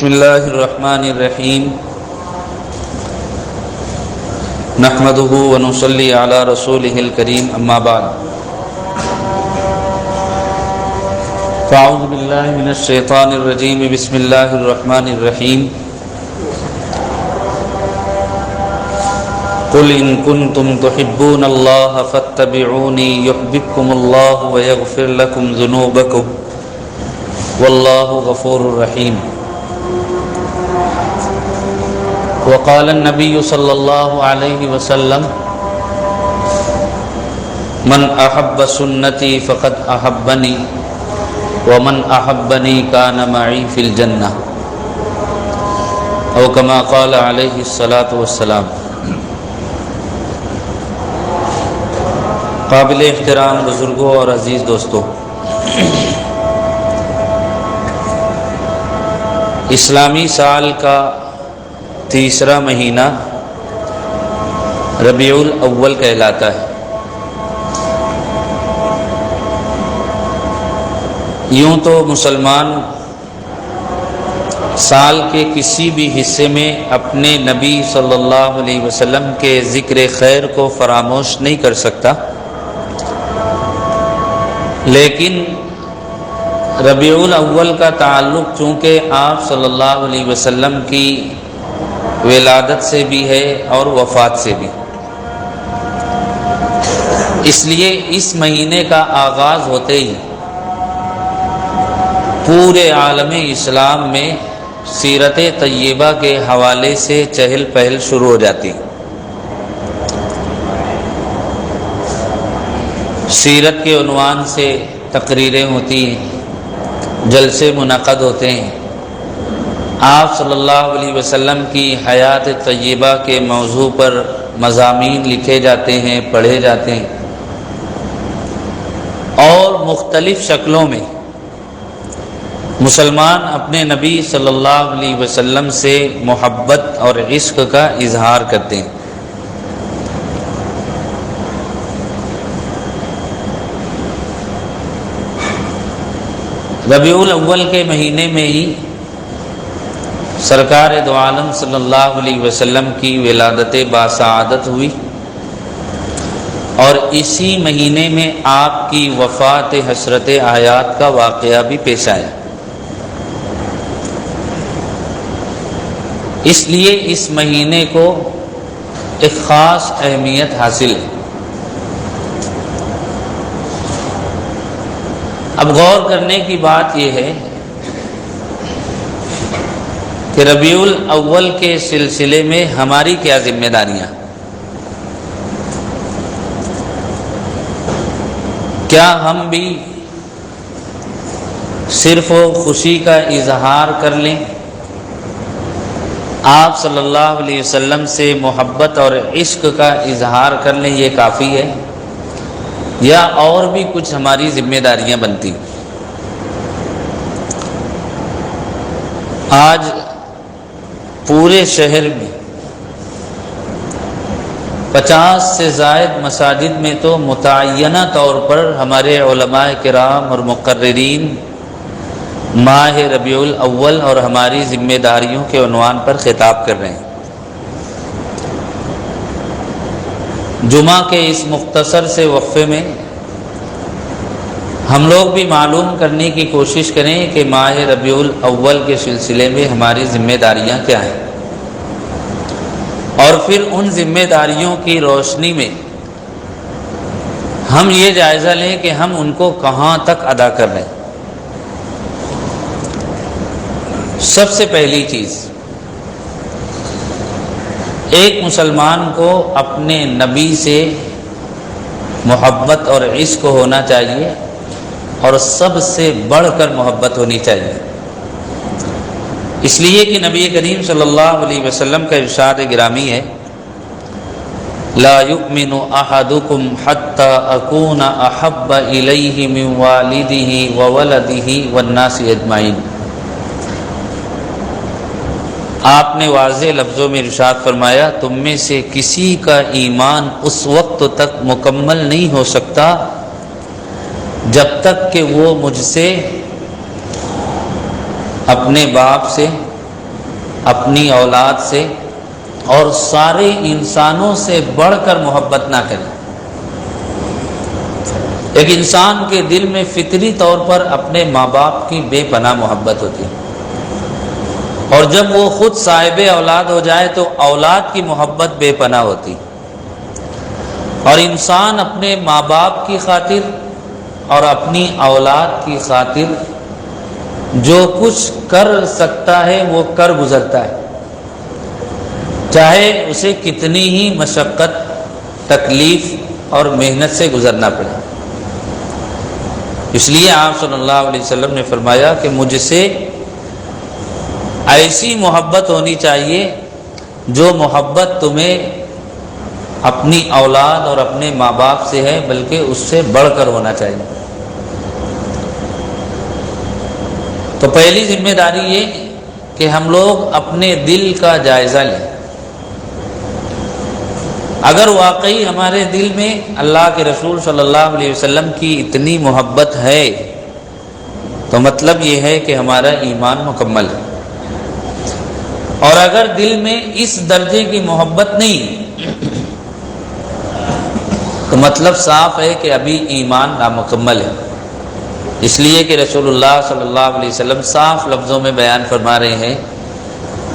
بسم اللہ الرحمن الرحیم نحمده ونصلی علی رسولہ الکریم اما بعد فاعوذ باللہ من الشیطان الرجیم بسم اللہ الرحمن الرحیم قل ان کنتم تحبون اللہ فاتبعونی یحببکم اللہ ویغفر لکم ذنوبکم واللہ غفور رحیم وقال النبی صلی اللہ علیہ وسلم من احب سنتی فقد احبنی ومن احبنی کان معی فی الجنہ او کما قال علیہ الصلاۃ والسلام۔ قابل احترام بزرگوں اور عزیز دوستوں، اسلامی سال کا تیسرا مہینہ ربیع الاول کہلاتا ہے۔ یوں تو مسلمان سال کے کسی بھی حصے میں اپنے نبی صلی اللہ علیہ وسلم کے ذکر خیر کو فراموش نہیں کر سکتا، لیکن ربیع الاول کا تعلق چونکہ آپ صلی اللہ علیہ وسلم کی ولادت سے بھی ہے اور وفات سے بھی، اس لیے اس مہینے کا آغاز ہوتے ہی پورے عالم اسلام میں سیرت طیبہ کے حوالے سے چہل پہل شروع ہو جاتی۔ سیرت کے عنوان سے تقریریں ہوتی ہیں، جلسے منعقد ہوتے ہیں، آپ صلی اللہ علیہ وسلم کی حیات طیبہ کے موضوع پر مضامین لکھے جاتے ہیں، پڑھے جاتے ہیں، اور مختلف شکلوں میں مسلمان اپنے نبی صلی اللہ علیہ وسلم سے محبت اور عشق کا اظہار کرتے ہیں۔ ربیع الاول کے مہینے میں ہی سرکار دو عالم صلی اللہ علیہ وسلم کی ولادت باسعادت ہوئی، اور اسی مہینے میں آپ کی وفات حسرت حیات کا واقعہ بھی پیش آیا۔ اس لیے اس مہینے کو ایک خاص اہمیت حاصل ہے۔ اب غور کرنے کی بات یہ ہے کہ ربیع الاول کے سلسلے میں ہماری کیا ذمہ داریاں؟ کیا ہم بھی صرف خوشی کا اظہار کر لیں، آپ صلی اللہ علیہ وسلم سے محبت اور عشق کا اظہار کر لیں، یہ کافی ہے، یا اور بھی کچھ ہماری ذمہ داریاں بنتی؟ آج پورے شہر میں 50 سے زائد مساجد میں تو متعینہ طور پر ہمارے علماء کرام اور مقررین ماہ ربیع الاول اور ہماری ذمہ داریوں کے عنوان پر خطاب کر رہے ہیں۔ جمعہ کے اس مختصر سے وقفے میں ہم لوگ بھی معلوم کرنے کی کوشش کریں کہ ماہ ربیع الاول کے سلسلے میں ہماری ذمہ داریاں کیا ہیں، اور پھر ان ذمہ داریوں کی روشنی میں ہم یہ جائزہ لیں کہ ہم ان کو کہاں تک ادا کر رہے ہیں۔ سب سے پہلی چیز، ایک مسلمان کو اپنے نبی سے محبت اور عشق ہونا چاہیے، اور سب سے بڑھ کر محبت ہونی چاہیے، اس لیے کہ نبی کریم صلی اللہ علیہ وسلم کا ارشاد گرامی ہے، لا یؤمن احدکم حتی اکون احب الیہ من والدہ وولدہ والناس اجمعین۔ آپ نے واضح لفظوں میں ارشاد فرمایا، تم میں سے کسی کا ایمان اس وقت تک مکمل نہیں ہو سکتا جب تک کہ وہ مجھ سے، اپنے باپ سے، اپنی اولاد سے اور سارے انسانوں سے بڑھ کر محبت نہ کرے۔ ایک انسان کے دل میں فطری طور پر اپنے ماں باپ کی بے پناہ محبت ہوتی ہے، اور جب وہ خود صاحب اولاد ہو جائے تو اولاد کی محبت بے پناہ ہوتی، اور انسان اپنے ماں باپ کی خاطر اور اپنی اولاد کی خاطر جو کچھ کر سکتا ہے وہ کر گزرتا ہے، چاہے اسے کتنی ہی مشقت، تکلیف اور محنت سے گزرنا پڑے۔ اس لیے آپ صلی اللہ علیہ وسلم نے فرمایا کہ مجھ سے ایسی محبت ہونی چاہیے جو محبت تمہیں اپنی اولاد اور اپنے ماں باپ سے ہے، بلکہ اس سے بڑھ کر ہونا چاہیے۔ تو پہلی ذمہ داری یہ کہ ہم لوگ اپنے دل کا جائزہ لیں۔ اگر واقعی ہمارے دل میں اللہ کے رسول صلی اللہ علیہ وسلم کی اتنی محبت ہے تو مطلب یہ ہے کہ ہمارا ایمان مکمل ہے، اور اگر دل میں اس درجے کی محبت نہیں تو مطلب صاف ہے کہ ابھی ایمان نامکمل ہے۔ اس لیے کہ رسول اللہ صلی اللہ علیہ وسلم صاف لفظوں میں بیان فرما رہے ہیں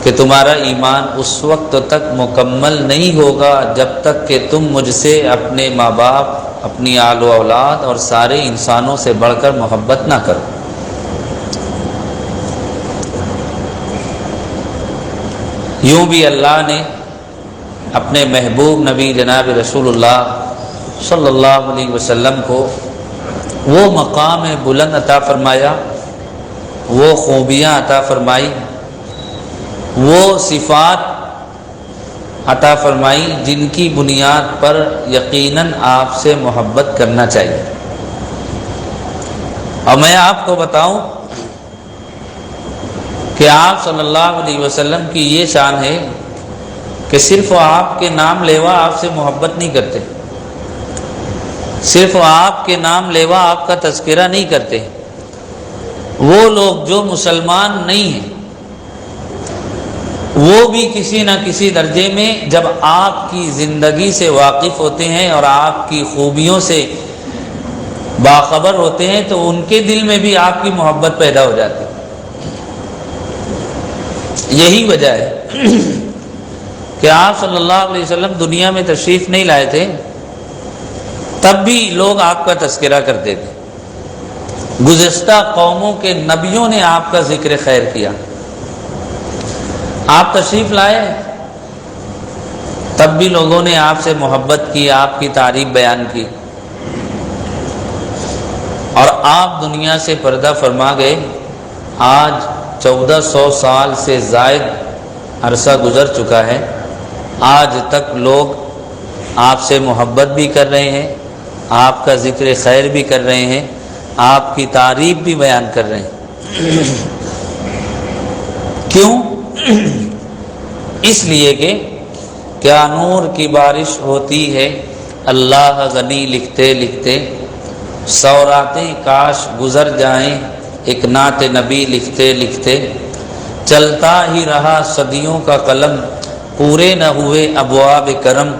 کہ تمہارا ایمان اس وقت تک مکمل نہیں ہوگا جب تک کہ تم مجھ سے اپنے ماں باپ، اپنی آل و اولاد اور سارے انسانوں سے بڑھ کر محبت نہ کرو۔ یوں بھی اللہ نے اپنے محبوب نبی جناب رسول اللہ صلی اللہ علیہ وسلم کو وہ مقام بلند عطا فرمایا، وہ خوبیاں عطا فرمائی، وہ صفات عطا فرمائی جن کی بنیاد پر یقیناً آپ سے محبت کرنا چاہیے۔ اور میں آپ کو بتاؤں کہ آپ صلی اللہ علیہ وسلم کی یہ شان ہے کہ صرف آپ کے نام لیوا آپ سے محبت نہیں کرتے، صرف آپ کے نام لیوا آپ کا تذکرہ نہیں کرتے۔ وہ لوگ جو مسلمان نہیں ہیں وہ بھی کسی نہ کسی درجے میں جب آپ کی زندگی سے واقف ہوتے ہیں اور آپ کی خوبیوں سے باخبر ہوتے ہیں تو ان کے دل میں بھی آپ کی محبت پیدا ہو جاتی ہے۔ یہی وجہ ہے کہ آپ صلی اللہ علیہ وسلم دنیا میں تشریف نہیں لائے تھے، تب بھی لوگ آپ کا تذکرہ کرتے تھے۔ گزشتہ قوموں کے نبیوں نے آپ کا ذکر خیر کیا، آپ تشریف لائے تب بھی لوگوں نے آپ سے محبت کی، آپ کی تعریف بیان کی، اور آپ دنیا سے پردہ فرما گئے۔ آج 1400 سال سے زائد عرصہ گزر چکا ہے، آج تک لوگ آپ سے محبت بھی کر رہے ہیں، آپ کا ذکر خیر بھی کر رہے ہیں، آپ کی تعریف بھی بیان کر رہے ہیں۔ کیوں؟ اس لیے کہ کیا نور کی بارش ہوتی ہے اللہ غنی لکھتے لکھتے، 100 راتیں کاش گزر جائیں ایک نعت نبی لکھتے لکھتے، چلتا ہی رہا صدیوں کا قلم پورے نہ ہوئے ابواب کرم،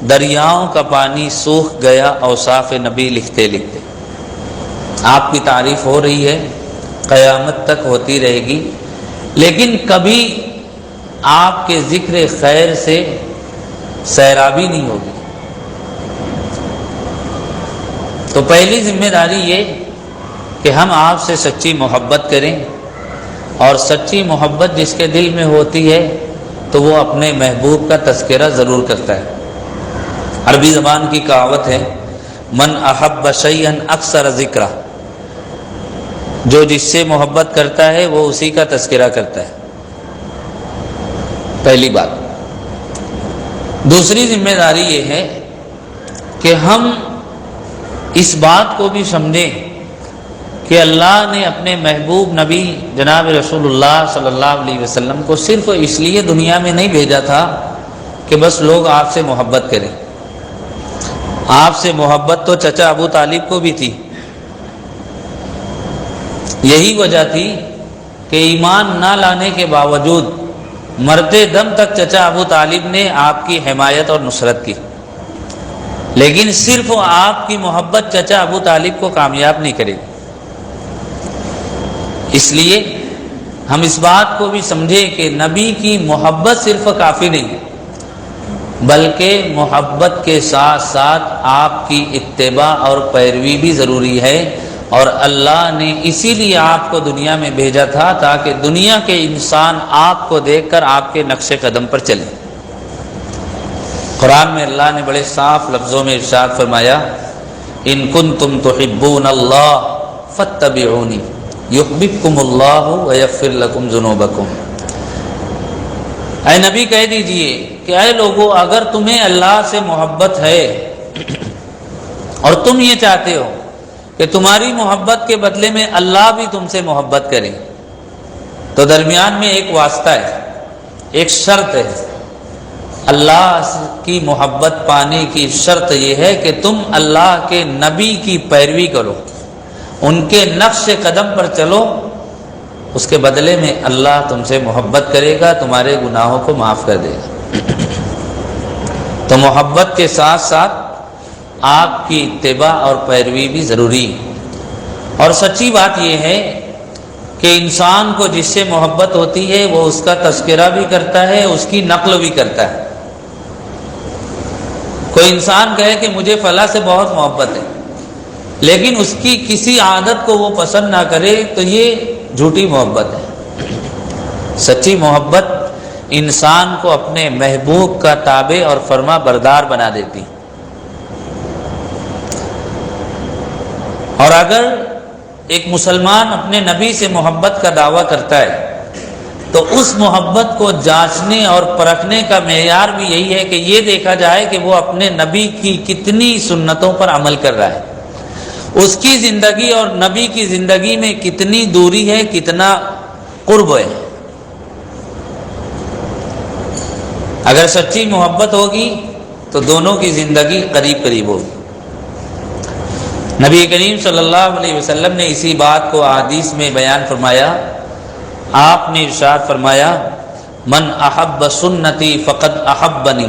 دریاؤں کا پانی سوکھ گیا اوصاف نبی لکھتے لکھتے۔ آپ کی تعریف ہو رہی ہے، قیامت تک ہوتی رہے گی، لیکن کبھی آپ کے ذکر خیر سے سیرابی نہیں ہوگی۔ تو پہلی ذمہ داری یہ کہ ہم آپ سے سچی محبت کریں، اور سچی محبت جس کے دل میں ہوتی ہے تو وہ اپنے محبوب کا تذکرہ ضرور کرتا ہے۔ عربی زبان کی کہاوت ہے من احب شیئا اکثر ذکرہ، جو جس سے محبت کرتا ہے وہ اسی کا تذکرہ کرتا ہے۔ پہلی بات۔ دوسری ذمہ داری یہ ہے کہ ہم اس بات کو بھی سمجھیں کہ اللہ نے اپنے محبوب نبی جناب رسول اللہ صلی اللہ علیہ وسلم کو صرف اس لیے دنیا میں نہیں بھیجا تھا کہ بس لوگ آپ سے محبت کریں۔ آپ سے محبت تو چچا ابو طالب کو بھی تھی، یہی وجہ تھی کہ ایمان نہ لانے کے باوجود مرتے دم تک چچا ابو طالب نے آپ کی حمایت اور نصرت کی، لیکن صرف آپ کی محبت چچا ابو طالب کو کامیاب نہیں کرے گی۔ اس لیے ہم اس بات کو بھی سمجھیں کہ نبی کی محبت صرف کافی نہیں، بلکہ محبت کے ساتھ ساتھ آپ کی اتباع اور پیروی بھی ضروری ہے، اور اللہ نے اسی لیے آپ کو دنیا میں بھیجا تھا تاکہ دنیا کے انسان آپ کو دیکھ کر آپ کے نقش قدم پر چلیں۔ قرآن میں اللہ نے بڑے صاف لفظوں میں ارشاد فرمایا، ان کنتم تحبون اللہ فاتبعونی یحببکم اللہ ویغفر لکم ذنوبکم۔ اے نبی کہہ دیجئے کہ اے لوگو، اگر تمہیں اللہ سے محبت ہے اور تم یہ چاہتے ہو کہ تمہاری محبت کے بدلے میں اللہ بھی تم سے محبت کرے، تو درمیان میں ایک واسطہ ہے، ایک شرط ہے۔ اللہ کی محبت پانے کی شرط یہ ہے کہ تم اللہ کے نبی کی پیروی کرو، ان کے نقش قدم پر چلو، اس کے بدلے میں اللہ تم سے محبت کرے گا، تمہارے گناہوں کو معاف کر دے گا۔ تو محبت کے ساتھ ساتھ آپ کی اتباع اور پیروی بھی ضروری ہے۔ اور سچی بات یہ ہے کہ انسان کو جس سے محبت ہوتی ہے وہ اس کا تذکرہ بھی کرتا ہے، اس کی نقل بھی کرتا ہے۔ کوئی انسان کہے کہ مجھے فلاں سے بہت محبت ہے، لیکن اس کی کسی عادت کو وہ پسند نہ کرے تو یہ جھوٹی محبت ہے۔ سچی محبت انسان کو اپنے محبوب کا تابع اور فرما بردار بنا دیتی۔ اور اگر ایک مسلمان اپنے نبی سے محبت کا دعویٰ کرتا ہے تو اس محبت کو جانچنے اور پرکھنے کا معیار بھی یہی ہے کہ یہ دیکھا جائے کہ وہ اپنے نبی کی کتنی سنتوں پر عمل کر رہا ہے، اس کی زندگی اور نبی کی زندگی میں کتنی دوری ہے، کتنا قرب ہے۔ اگر سچی محبت ہوگی تو دونوں کی زندگی قریب قریب ہوگی۔ نبی کریم صلی اللہ علیہ وسلم نے اسی بات کو احادیث میں بیان فرمایا۔ آپ نے ارشاد فرمایا، من احب سنتی فقد احبنی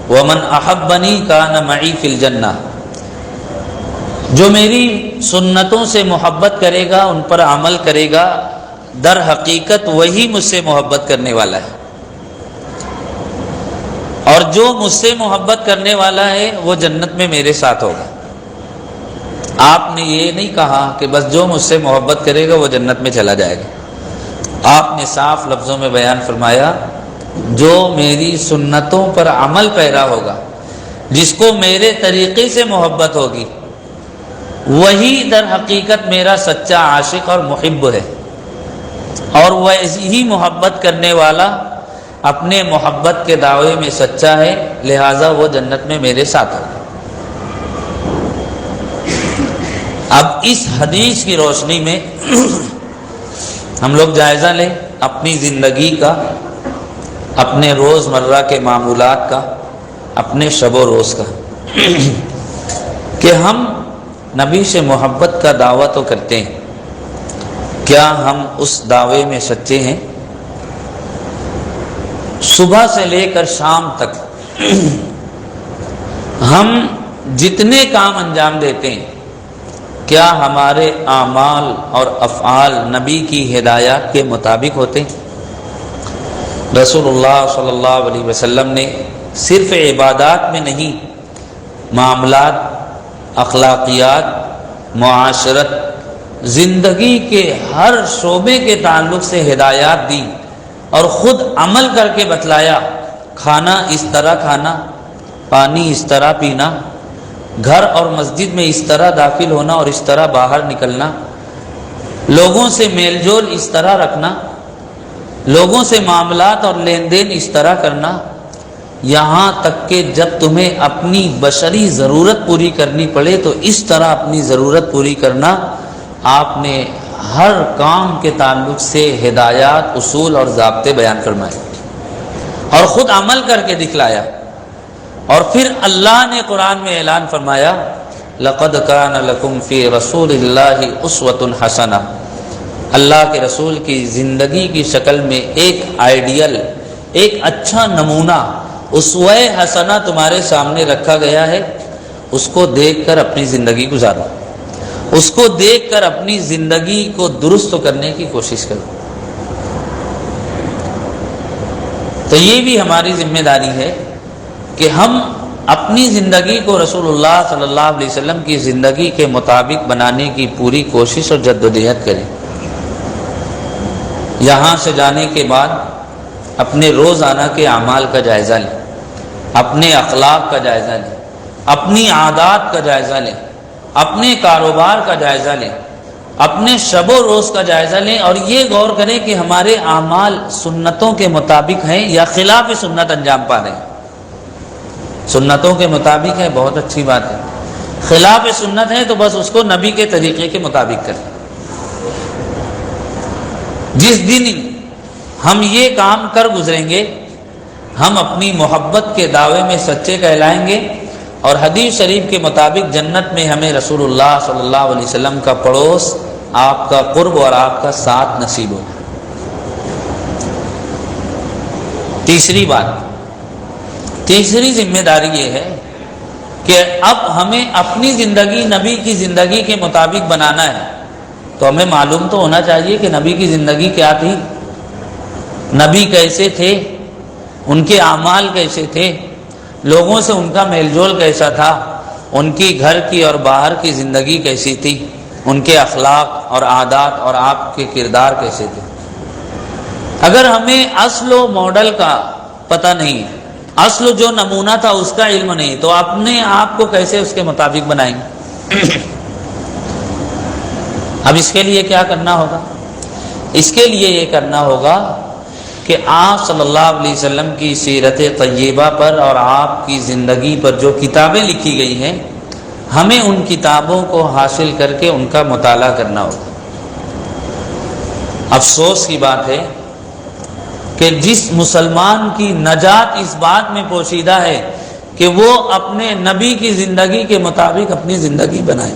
ومن احبنی کان معی فی الجنہ۔ جو میری سنتوں سے محبت کرے گا، ان پر عمل کرے گا، در حقیقت وہی مجھ سے محبت کرنے والا ہے، اور جو مجھ سے محبت کرنے والا ہے وہ جنت میں میرے ساتھ ہوگا۔ آپ نے یہ نہیں کہا کہ بس جو مجھ سے محبت کرے گا وہ جنت میں چلا جائے گا، آپ نے صاف لفظوں میں بیان فرمایا، جو میری سنتوں پر عمل پیرا ہوگا، جس کو میرے طریقے سے محبت ہوگی، وہی در حقیقت میرا سچا عاشق اور محب ہے، اور وہی محبت کرنے والا اپنے محبت کے دعوے میں سچا ہے، لہٰذا وہ جنت میں میرے ساتھ ہوگا۔ اب اس حدیث کی روشنی میں ہم لوگ جائزہ لیں اپنی زندگی کا، اپنے روز مرہ کے معمولات کا، اپنے شب و روز کا، کہ ہم نبی سے محبت کا دعویٰ تو کرتے ہیں، کیا ہم اس دعوے میں سچے ہیں؟ صبح سے لے کر شام تک ہم جتنے کام انجام دیتے ہیں، کیا ہمارے اعمال اور افعال نبی کی ہدایات کے مطابق ہوتے ہیں؟ رسول اللہ صلی اللہ علیہ وسلم نے صرف عبادات میں نہیں، معاملات، اخلاقیات، معاشرت، زندگی کے ہر شعبے کے تعلق سے ہدایات دی اور خود عمل کر کے بتلایا۔ کھانا اس طرح کھانا، پانی اس طرح پینا، گھر اور مسجد میں اس طرح داخل ہونا اور اس طرح باہر نکلنا، لوگوں سے میل جول اس طرح رکھنا، لوگوں سے معاملات اور لین دین اس طرح کرنا، یہاں تک کہ جب تمہیں اپنی بشری ضرورت پوری کرنی پڑے تو اس طرح اپنی ضرورت پوری کرنا۔ آپ نے ہر کام کے تعلق سے ہدایات، اصول اور ضابطے بیان فرمائے اور خود عمل کر کے دکھلایا۔ اور پھر اللہ نے قرآن میں اعلان فرمایا، لَقَدْ كَانَ لَكُمْ فِي رَسُولِ اللَّهِ أُسْوَةٌ حَسَنَةٌ، اللہ کے رسول کی زندگی کی شکل میں ایک آئیڈیل، ایک اچھا نمونہ، اسوہ حسنہ تمہارے سامنے رکھا گیا ہے، اس کو دیکھ کر اپنی زندگی گزارو، اس کو دیکھ کر اپنی زندگی کو درست کرنے کی کوشش کرو۔ تو یہ بھی ہماری ذمہ داری ہے کہ ہم اپنی زندگی کو رسول اللہ صلی اللہ علیہ وسلم کی زندگی کے مطابق بنانے کی پوری کوشش اور جدوجہد کریں۔ یہاں سے جانے کے بعد اپنے روزانہ کے اعمال کا جائزہ لیں، اپنے اخلاق کا جائزہ لیں، اپنی عادات کا جائزہ لیں، اپنے کاروبار کا جائزہ لیں، اپنے شب و روز کا جائزہ لیں، اور یہ غور کریں کہ ہمارے اعمال سنتوں کے مطابق ہیں یا خلاف سنت انجام پا رہے ہیں۔ سنتوں کے مطابق ہے، بہت اچھی بات ہے، خلاف سنت ہے تو بس اس کو نبی کے طریقے کے مطابق کریں۔ جس دن ہم یہ کام کر گزریں گے، ہم اپنی محبت کے دعوے میں سچے کہلائیں گے، اور حدیث شریف کے مطابق جنت میں ہمیں رسول اللہ صلی اللہ علیہ وسلم کا پڑوس، آپ کا قرب اور آپ کا ساتھ نصیب ہوگا۔ تیسری بات، تیسری ذمہ داری یہ ہے کہ اب ہمیں اپنی زندگی نبی کی زندگی کے مطابق بنانا ہے، تو ہمیں معلوم تو ہونا چاہیے کہ نبی کی زندگی کیا تھی، نبی کیسے تھے، ان کے اعمال کیسے تھے، لوگوں سے ان کا میل جول کیسا تھا، ان کی گھر کی اور باہر کی زندگی کیسی تھی، ان کے اخلاق اور عادات اور آپ کے کردار کیسے تھے۔ اگر ہمیں اصل و ماڈل کا پتہ نہیں ہے، اصل جو نمونہ تھا اس کا علم نہیں، تو اپنے آپ کو کیسے اس کے مطابق بنائیں گے؟ اب اس کے لیے کیا کرنا ہوگا؟ اس کے لیے یہ کرنا ہوگا کہ آپ صلی اللہ علیہ وسلم کی سیرت طیبہ پر اور آپ کی زندگی پر جو کتابیں لکھی گئی ہیں، ہمیں ان کتابوں کو حاصل کر کے ان کا مطالعہ کرنا ہوگا۔ افسوس کی بات ہے کہ جس مسلمان کی نجات اس بات میں پوشیدہ ہے کہ وہ اپنے نبی کی زندگی کے مطابق اپنی زندگی بنائے،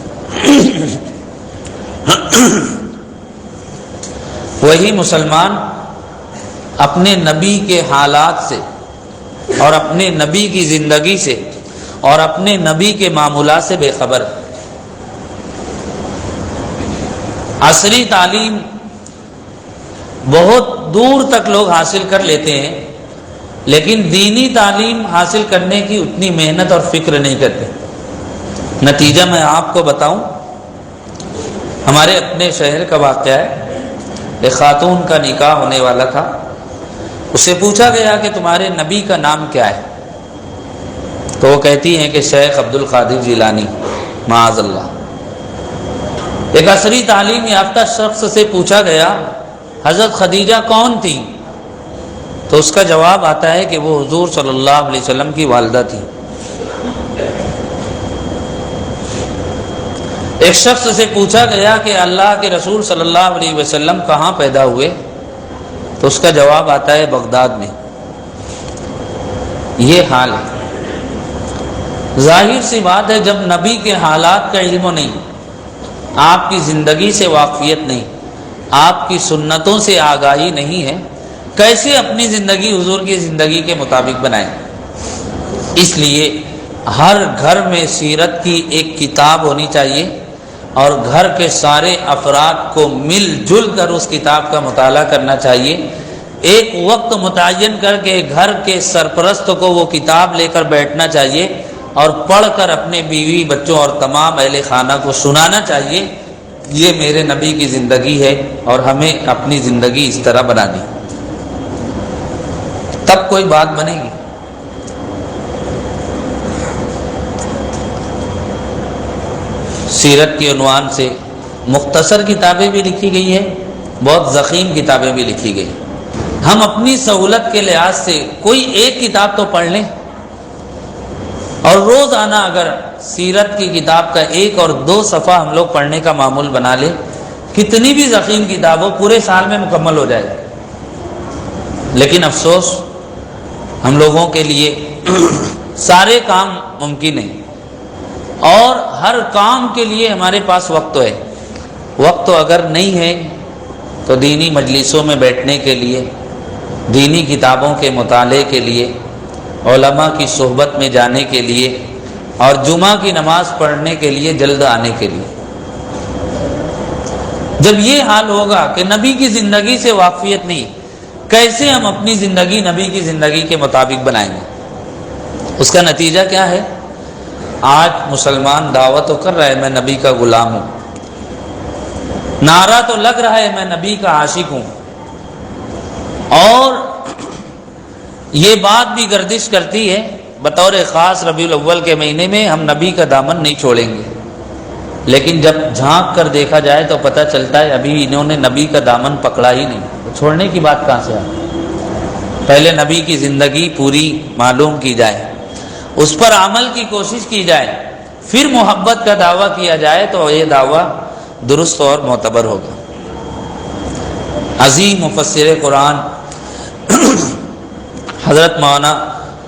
وہی مسلمان اپنے نبی کے حالات سے اور اپنے نبی کی زندگی سے اور اپنے نبی کے معمولات سے بے خبر۔ عصری تعلیم بہت دور تک لوگ حاصل کر لیتے ہیں، لیکن دینی تعلیم حاصل کرنے کی اتنی محنت اور فکر نہیں کرتے۔ نتیجہ میں آپ کو بتاؤں، ہمارے اپنے شہر کا واقعہ ہے۔ ایک خاتون کا نکاح ہونے والا تھا، اسے پوچھا گیا کہ تمہارے نبی کا نام کیا ہے؟ تو وہ کہتی ہیں کہ شیخ عبد القادر جیلانی، معاذ اللہ۔ ایک عصری تعلیم یافتہ شخص سے پوچھا گیا حضرت خدیجہ کون تھی؟ تو اس کا جواب آتا ہے کہ وہ حضور صلی اللہ علیہ وسلم کی والدہ تھی۔ ایک شخص سے پوچھا گیا کہ اللہ کے رسول صلی اللہ علیہ وسلم کہاں پیدا ہوئے؟ تو اس کا جواب آتا ہے بغداد میں۔ یہ حال ہے۔ ظاہر سی بات ہے، جب نبی کے حالات کا علم نہیں، آپ کی زندگی سے واقفیت نہیں، آپ کی سنتوں سے آگاہی نہیں ہے، کیسے اپنی زندگی حضور کی زندگی کے مطابق بنائیں؟ اس لیے ہر گھر میں سیرت کی ایک کتاب ہونی چاہیے، اور گھر کے سارے افراد کو مل جل کر اس کتاب کا مطالعہ کرنا چاہیے۔ ایک وقت متعین کر کے گھر کے سرپرست کو وہ کتاب لے کر بیٹھنا چاہیے اور پڑھ کر اپنے بیوی بچوں اور تمام اہل خانہ کو سنانا چاہیے، یہ میرے نبی کی زندگی ہے اور ہمیں اپنی زندگی اس طرح بنانی، تب کوئی بات بنے گی۔ سیرت کے عنوان سے مختصر کتابیں بھی لکھی گئی ہیں، بہت ضخیم کتابیں بھی لکھی گئی۔ ہم اپنی سہولت کے لحاظ سے کوئی ایک کتاب تو پڑھ لیں، اور روزانہ اگر سیرت کی کتاب کا 1 اور 2 صفحہ ہم لوگ پڑھنے کا معمول بنا لیں، کتنی بھی ضخیم کتاب ہو پورے سال میں مکمل ہو جائے گا۔ لیکن افسوس، ہم لوگوں کے لیے سارے کام ممکن نہیں، اور ہر کام کے لیے ہمارے پاس وقت تو ہے۔ وقت تو اگر نہیں ہے تو دینی مجلسوں میں بیٹھنے کے لیے، دینی کتابوں کے مطالعے کے لیے، علماء کی صحبت میں جانے کے لیے اور جمعہ کی نماز پڑھنے کے لیے جلد آنے کے لیے۔ جب یہ حال ہوگا کہ نبی کی زندگی سے واقفیت نہیں، کیسے ہم اپنی زندگی نبی کی زندگی کے مطابق بنائیں گے؟ اس کا نتیجہ کیا ہے؟ آج مسلمان دعوت تو کر رہا ہے میں نبی کا غلام ہوں، نعرہ تو لگ رہا ہے میں نبی کا عاشق ہوں، اور یہ بات بھی گردش کرتی ہے بطور خاص ربیع الاول کے مہینے میں ہم نبی کا دامن نہیں چھوڑیں گے، لیکن جب جھانک کر دیکھا جائے تو پتہ چلتا ہے ابھی انہوں نے نبی کا دامن پکڑا ہی نہیں۔ چھوڑنے کی بات کہاں سے آئی؟ پہلے نبی کی زندگی پوری معلوم کی جائے، اس پر عمل کی کوشش کی جائے، پھر محبت کا دعویٰ کیا جائے تو یہ دعویٰ درست اور معتبر ہوگا۔ عظیم مفسر قرآن حضرت مولانا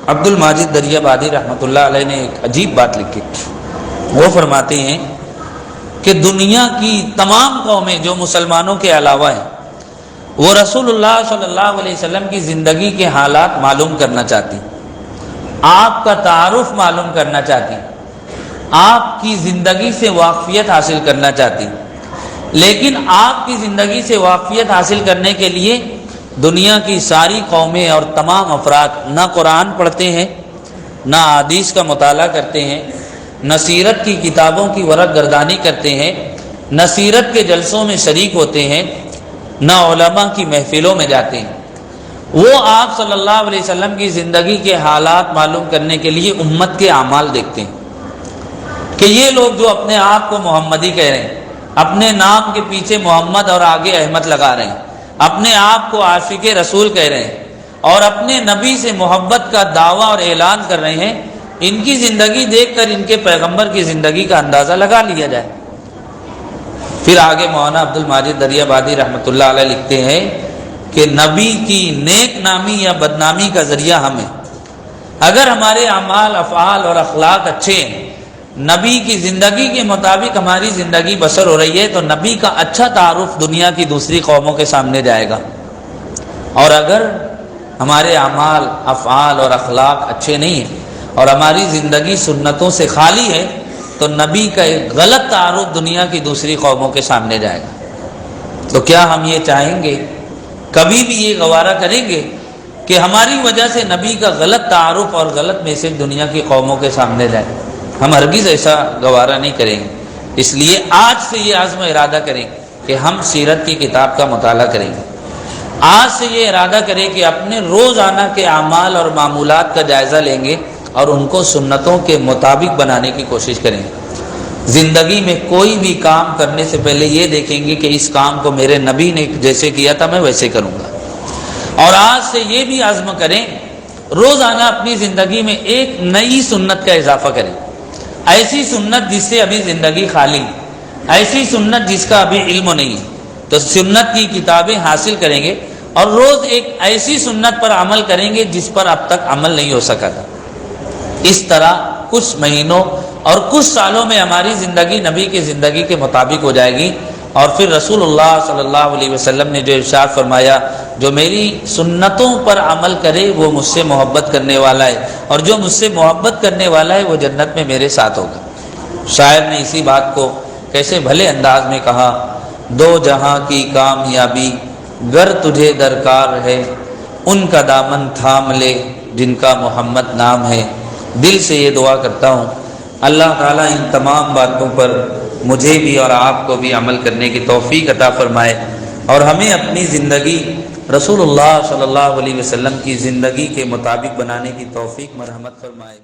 عبد الماجد دریابادی رحمۃ اللہ علیہ نے ایک عجیب بات لکھی۔ وہ فرماتے ہیں کہ دنیا کی تمام قومیں جو مسلمانوں کے علاوہ ہیں وہ رسول اللہ صلی اللہ علیہ وسلم کی زندگی کے حالات معلوم کرنا چاہتی، آپ کا تعارف معلوم کرنا چاہتی، آپ کی زندگی سے واقفیت حاصل کرنا چاہتی، لیکن آپ کی زندگی سے واقفیت حاصل کرنے کے لیے دنیا کی ساری قومیں اور تمام افراد نہ قرآن پڑھتے ہیں، نہ احادیث کا مطالعہ کرتے ہیں، نہ سیرت کی کتابوں کی ورق گردانی کرتے ہیں، نہ سیرت کے جلسوں میں شریک ہوتے ہیں، نہ علماء کی محفلوں میں جاتے ہیں۔ وہ آپ صلی اللہ علیہ وسلم کی زندگی کے حالات معلوم کرنے کے لیے امت کے اعمال دیکھتے ہیں کہ یہ لوگ جو اپنے آپ کو محمدی کہہ رہے ہیں، اپنے نام کے پیچھے محمد اور آگے احمد لگا رہے ہیں، اپنے آپ کو عاشق رسول کہہ رہے ہیں اور اپنے نبی سے محبت کا دعویٰ اور اعلان کر رہے ہیں، ان کی زندگی دیکھ کر ان کے پیغمبر کی زندگی کا اندازہ لگا لیا جائے۔ پھر آگے مولانا عبد الماجد دریابادی رحمۃ اللہ علیہ لکھتے ہیں کہ نبی کی نیک نامی یا بدنامی کا ذریعہ ہمیں، اگر ہمارے اعمال، افعال اور اخلاق اچھے ہیں، نبی کی زندگی کے مطابق ہماری زندگی بسر ہو رہی ہے، تو نبی کا اچھا تعارف دنیا کی دوسری قوموں کے سامنے جائے گا، اور اگر ہمارے اعمال، افعال اور اخلاق اچھے نہیں ہیں اور ہماری زندگی سنتوں سے خالی ہے، تو نبی کا ایک غلط تعارف دنیا کی دوسری قوموں کے سامنے جائے گا۔ تو کیا ہم یہ چاہیں گے، کبھی بھی یہ گوارا کریں گے کہ ہماری وجہ سے نبی کا غلط تعارف اور غلط میسج دنیا کی قوموں کے سامنے جائے؟ ہم ہرگز ایسا گوارا نہیں کریں گے۔ اس لیے آج سے یہ عزم ارادہ کریں کہ ہم سیرت کی کتاب کا مطالعہ کریں گے، آج سے یہ ارادہ کریں کہ اپنے روزانہ کے اعمال اور معمولات کا جائزہ لیں گے اور ان کو سنتوں کے مطابق بنانے کی کوشش کریں گے۔ زندگی میں کوئی بھی کام کرنے سے پہلے یہ دیکھیں گے کہ اس کام کو میرے نبی نے جیسے کیا تھا میں ویسے کروں گا، اور آج سے یہ بھی عزم کریں روزانہ اپنی زندگی میں ایک نئی سنت کا اضافہ کریں، ایسی سنت جس سے ابھی زندگی خالی، ایسی سنت جس کا ابھی علم نہیں ہے، تو سنت کی کتابیں حاصل کریں گے اور روز ایک ایسی سنت پر عمل کریں گے جس پر اب تک عمل نہیں ہو سکا تھا۔ اس طرح کچھ مہینوں اور کچھ سالوں میں ہماری زندگی نبی کی زندگی کے مطابق ہو جائے گی، اور پھر رسول اللہ صلی اللہ علیہ وسلم نے جو ارشاد فرمایا، جو میری سنتوں پر عمل کرے وہ مجھ سے محبت کرنے والا ہے، اور جو مجھ سے محبت کرنے والا ہے وہ جنت میں میرے ساتھ ہوگا۔ شاعر نے اسی بات کو کیسے بھلے انداز میں کہا، دو جہاں کی کامیابی گر تجھے درکار ہے، ان کا دامن تھام لے جن کا محمد نام ہے۔ دل سے یہ دعا کرتا ہوں اللہ تعالیٰ ان تمام باتوں پر مجھے بھی اور آپ کو بھی عمل کرنے کی توفیق عطا فرمائے، اور ہمیں اپنی زندگی رسول اللہ صلی اللہ علیہ وسلم کی زندگی کے مطابق بنانے کی توفیق مرحمت فرمائے۔